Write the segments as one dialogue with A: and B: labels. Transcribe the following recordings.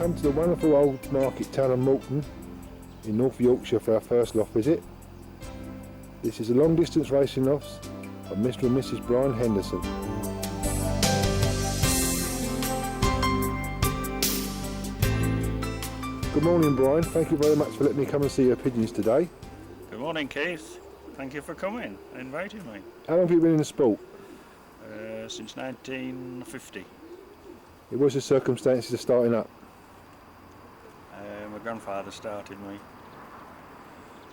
A: come to the wonderful old market town of Morton in North Yorkshire for our first loft visit. This is a long distance racing lofts of Mr. and Mrs. Brian Henderson. Good morning, Brian. Thank you very much for letting me come and see your pigeons today.
B: Good morning, Keith. Thank you for coming and inviting me.
A: How long have you been in the sport?
B: Since 1950.
A: What was the circumstances of starting up?
B: My grandfather started me.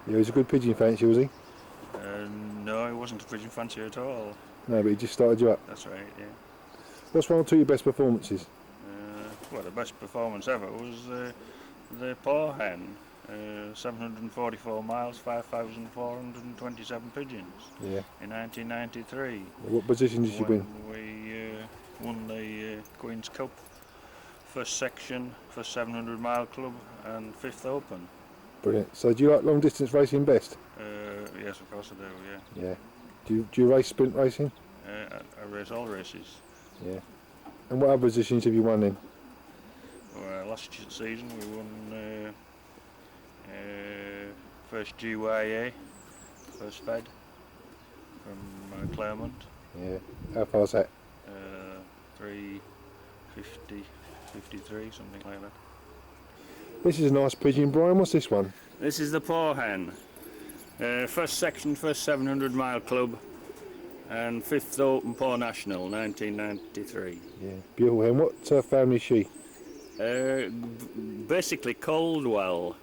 A: He was a good pigeon fancier, was he?
B: No, he wasn't a pigeon fancier at all.
A: No, but he just started you up.
B: That's right, yeah.
A: What's one or two of your best performances?
B: Well, the best performance ever was the poor hen. 744 miles, 5,427 pigeons.
A: Yeah.
B: In 1993.
A: What position did you win?
B: We won the Queen's Cup, first section, first 700 mile club, and fifth open.
A: Brilliant. So do you like long distance racing best?
B: Yes, of course I do. Yeah.
A: Yeah. Do you race sprint racing?
B: I race all races.
A: Yeah. And what other positions have you won in?
B: Well, last season we won first GYA, first Fed from Claremont.
A: Yeah. How far's that?
B: 350, 53, something like that.
A: This is a nice pigeon, Brian. What's this one?
B: This is the poor hen. First section, first 700 mile club, and fifth open poor national, 1993.
A: Yeah. Beautiful hen. What family is she?
B: Basically Caldwell,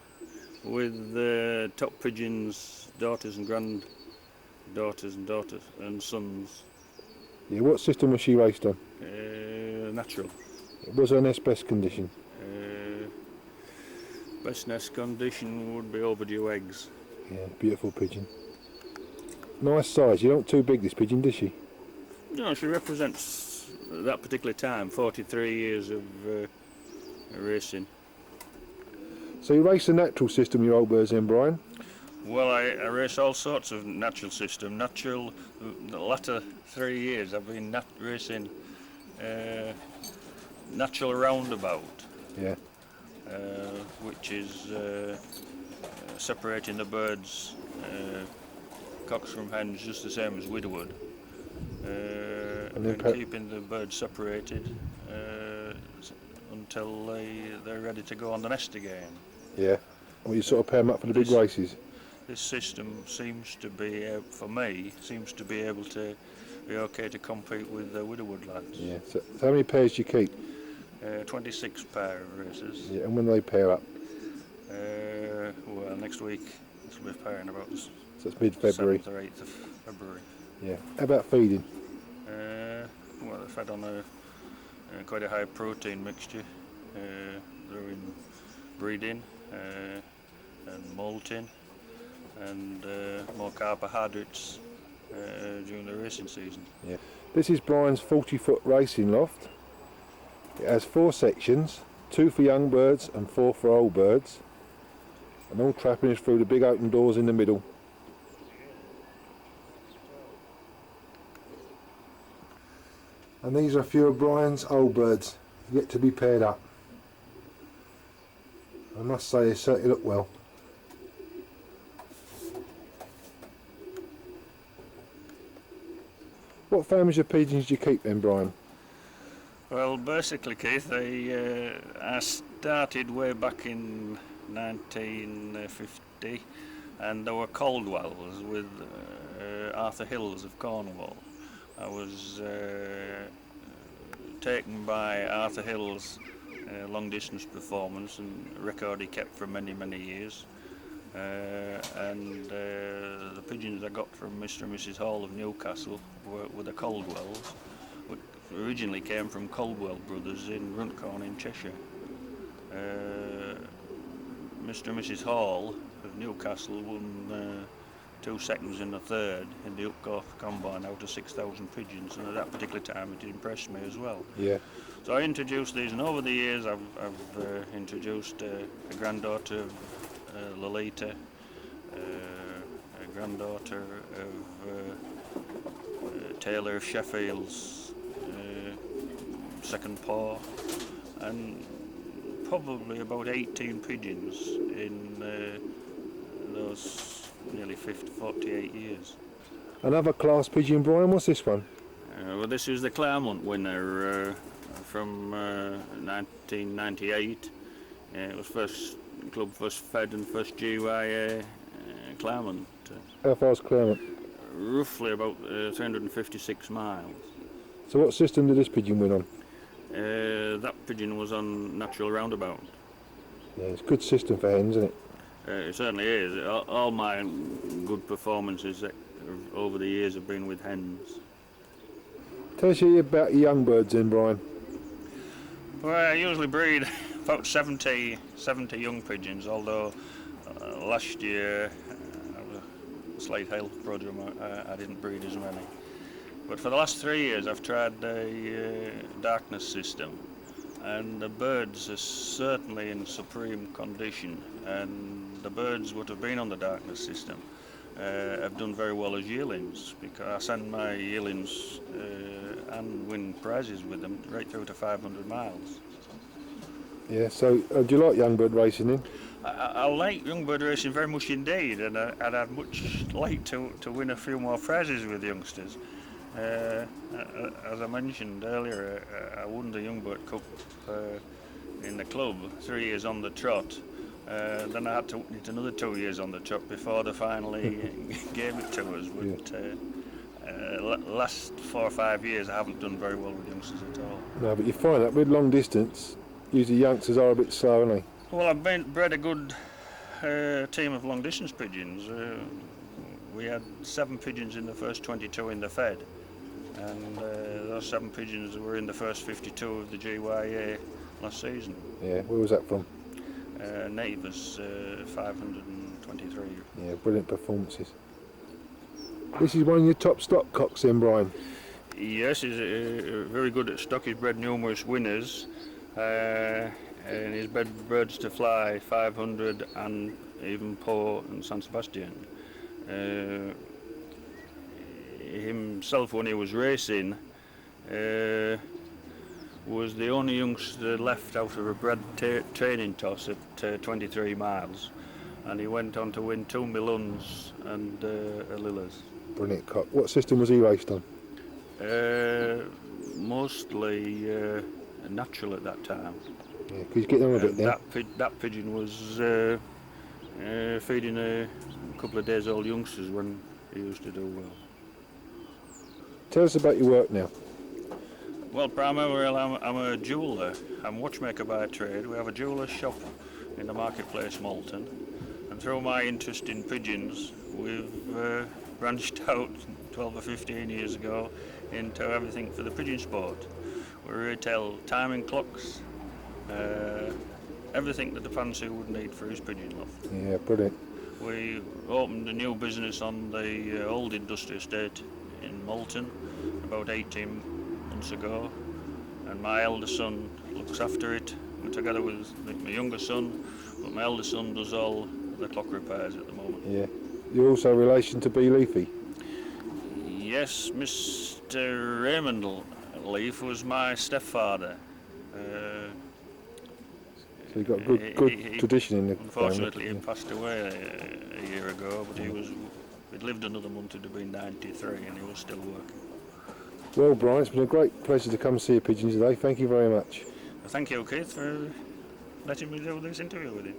B: with top pigeons, daughters and granddaughters and sons.
A: Yeah. What system was she raced on?
B: Natural.
A: Was her nest best condition?
B: Best nest condition would be overdue eggs.
A: Yeah. Beautiful pigeon. Nice size. You don't too big this pigeon, does she?
B: No, she represents at that particular time 43 years of racing.
A: So you race the natural system, your old birds in, Brian?
B: Well, I race all sorts of natural system. The latter 3 years I've been racing natural roundabout.
A: Yeah.
B: Which is separating the birds, cocks from hens, just the same as widowwood, and keeping the birds separated until they're ready to go on the nest again.
A: Yeah. Well, you sort of pair them up for the big races.
B: This system seems to be, for me, able to be okay to compete with the widowwood lads.
A: Yeah. So how many pairs do you keep?
B: 26 pair of racers.
A: Yeah. And when do they pair up?
B: Well, next week this will be pairing about this.
A: So it's mid-February.
B: 7th or 8th of February.
A: Yeah. How about feeding?
B: Well, they're fed on quite a high protein mixture. They're in breeding and molting and more carbohydrates during the racing season. Yeah.
A: This is Brian's 40-foot racing loft. It has 4 sections, 2 for young birds and 4 for old birds, and all trapping is through the big open doors in the middle. And these are a few of Brian's old birds yet to be paired up. I must say they certainly look well. What families of pigeons do you keep then, Brian?
B: Well, basically, Keith, I started way back in 1950, and there were Caldwells with Arthur Hills of Cornwall. I was taken by Arthur Hill's long distance performance and record he kept for many years, and the pigeons I got from Mr. and Mrs. Hall of Newcastle were the Caldwells, which originally came from Caldwell Brothers in Runcorn in Cheshire. Mr. and Mrs. Hall of Newcastle won 2 seconds and a third in the Upcork Combine out of 6,000 pigeons, and at that particular time it impressed me as well.
A: Yeah.
B: So I introduced these, and over the years I've introduced a granddaughter of Lolita, a granddaughter of Taylor of Sheffield's second paw, and probably about 18 pigeons in those nearly 48 years.
A: Another class pigeon, Brian. What's this one?
B: Well, this is the Claremont winner from 1998. It was club first fed and first GYA Claremont.
A: How far's Claremont?
B: Roughly about 356 miles.
A: So what system did this pigeon win on?
B: That pigeon was on natural roundabout.
A: Yeah, it's a good system for hens, isn't it?
B: It certainly is. All my good performances over the years have been with hens.
A: Tell us about your young birds then, Brian.
B: Well, I usually breed about 70 young pigeons, although last year I was a slight health problem, I didn't breed as many. But for the last 3 years I've tried the darkness system, and the birds are certainly in supreme condition, and the birds would have been on the darkness system have done very well as yearlings, because I send my yearlings and win prizes with them right through to 500 miles.
A: Yeah, so do you like young bird racing then?
B: I like young bird racing very much indeed, and I'd much like to win a few more prizes with youngsters. As I mentioned earlier, I won the Young Bird Cup in the club 3 years on the trot. Then I had to wait another 2 years on the trot before they finally gave it to us. But last 4 or 5 years I haven't done very well with youngsters at all.
A: No, but you find that with long distance, usually youngsters are a bit slow, aren't they?
B: Well, I've bred a good team of long distance pigeons. We had 7 pigeons in the first 22 in the Fed, and those 7 pigeons were in the first 52 of the GYA last season.
A: Yeah, where was that from?
B: Neighbours, 523.
A: Yeah, brilliant performances. This is one of your top stock cocks then, Brian?
B: Yes, he's very good at stock. He's bred numerous winners, and he's bred birds to fly, 500 and even Port and San Sebastian. Himself, when he was racing, was the only youngster left out of a bred training toss at 23 miles, and he went on to win 2 Miluns and a Lillas.
A: Brilliant cock. What system was he raced on?
B: Mostly natural at that time.
A: Yeah, because he's getting on a bit now.
B: That pigeon was feeding a couple of days old youngsters when he used to do well.
A: Tell us about your work now.
B: Well, primarily I'm a jeweller. I'm a watchmaker by trade. We have a jeweller's shop in the marketplace, Morton, and through my interest in pigeons, we've branched out 12 or 15 years ago into everything for the pigeon sport. We retail timing clocks, everything that the fancy would need for his pigeon loft.
A: Yeah, brilliant.
B: We opened a new business on the old industry estate in Morton about 18 months ago, and my elder son looks after it. We're together with my younger son, but my elder son does all the clock repairs at the moment.
A: Yeah. You're also a relation to B. Leafy?
B: Yes, Mr. Raymond Leaf was my stepfather.
A: So you've got a good tradition in the
B: Unfortunately,
A: family.
B: he passed away a year ago, but he'd lived another month, he'd have been 93, and he was still working.
A: Well, Brian, it's been a great pleasure to come see your pigeons today. Thank you very much.
B: Thank you, Keith, for letting me do this interview with you.